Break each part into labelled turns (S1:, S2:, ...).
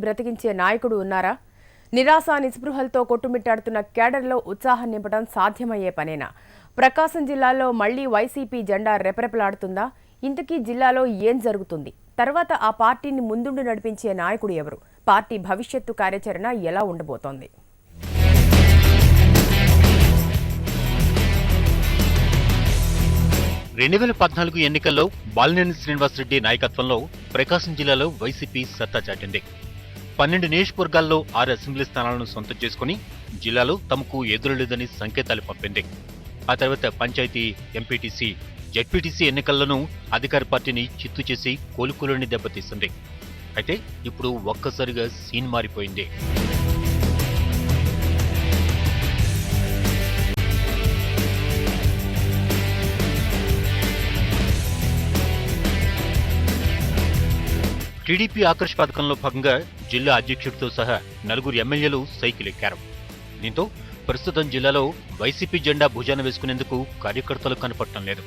S1: బ్రతికించే నాయకుడు ఉన్నారా? నిరాశ నిస్పృహలతో కొట్టుమిట్టాడుతున్న కేడర్లో ఉత్సాహం నింపడం సాధ్యమయ్యే పనేనా? ప్రకాశం జిల్లాలో మళ్లీ వైసీపీ జెండా రెపరెపలాడుతుందా? ఇంతకీ జిల్లాలో ఏం జరుగుతుంది? తర్వాత ఆ పార్టీని ముందుండి నడిపించే నాయకుడు ఎవరు? పార్టీ భవిష్యత్తు కార్యాచరణ ఎలా ఉండబోతోంది?
S2: 2014 ఎన్నికల్లో బాలినేని శ్రీనివాసరెడ్డి నాయకత్వంలో ప్రకాశం జిల్లాలో వైసీపీ సత్తా చాటింది. 12 నియోజకవర్గాల్లో 6 అసెంబ్లీ స్థానాలను సొంతం చేసుకుని జిల్లాలో తమకు ఎదురులేదని సంకేతాలు పంపింది. ఆ తర్వాత పంచాయతీ, ఎంపీటీసీ, జెడ్పీటీసీ ఎన్నికల్లోనూ అధికార పార్టీని చిత్తు చేసి కోలుకోలేని దెబ్బతీసింది. అయితే ఇప్పుడు ఒక్కసారిగా సీన్ మారిపోయింది. టీడీపీ ఆకర్ష్ పథకంలో భాగంగా జిల్లా అధ్యక్షుడితో సహా 4 ఎమ్మెల్యేలు సైకిల్ ఎక్కారు. దీంతో ప్రస్తుతం జిల్లాలో వైసీపీ జెండా భుజాన వేసుకునేందుకు కార్యకర్తలు కనపడటం లేదు.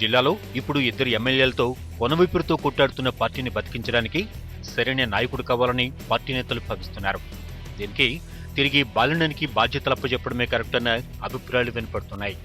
S2: జిల్లాలో ఇప్పుడు 2 ఎమ్మెల్యేలతో కొనవైపురితో కొట్టాడుతున్న పార్టీని బతికించడానికి సరైన నాయకుడు కావాలని పార్టీ నేతలు భావిస్తున్నారు. దీనికి తిరిగి బాలినేనికి బాధ్యతలు అప్పచెప్పడమే కరెక్ట్ అన్న అభిప్రాయాలు వినపడుతున్నాయి.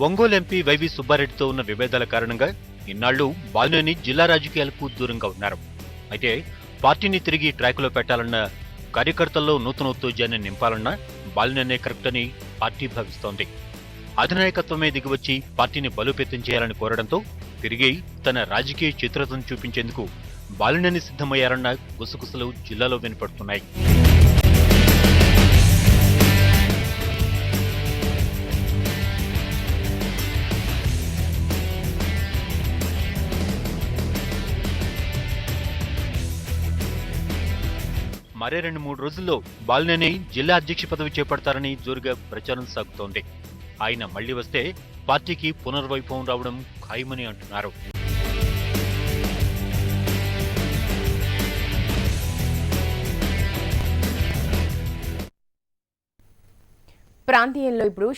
S2: ఒంగోలు ఎంపీ వైవి సుబ్బారెడ్డితో ఉన్న విభేదాల కారణంగా ఇన్నాళ్లు బాలినేని జిల్లా రాజకీయాలకు దూరంగా ఉన్నారు. అయితే పార్టీని తిరిగి ట్రాక్లో పెట్టాలన్న, కార్యకర్తల్లో నూతన ఉత్తేజాన్ని నింపాలన్నా బాలినేనే కరెక్ట్ అని పార్టీ భావిస్తోంది. అధినాయకత్వమే దిగివచ్చి పార్టీని బలోపేతం చేయాలని కోరడంతో తిరిగి తన రాజకీయ చిత్రతను చూపించేందుకు బాలినేని సిద్ధమయ్యారన్న గుసగుసలు జిల్లాలో వినపడుతున్నాయి. మరే 2-3 రోజుల్లో బాలినేని జిల్లా అధ్యక్ష పదవి చేపడతారని జోరుగా ప్రచారం సాగుతోంది. ఆయన మళ్లీ వస్తే పార్టీకి పునర్వైభవం రావడం ఖాయమని అంటున్నారు.
S1: ప్రాంతీయంలో ఇప్పుడు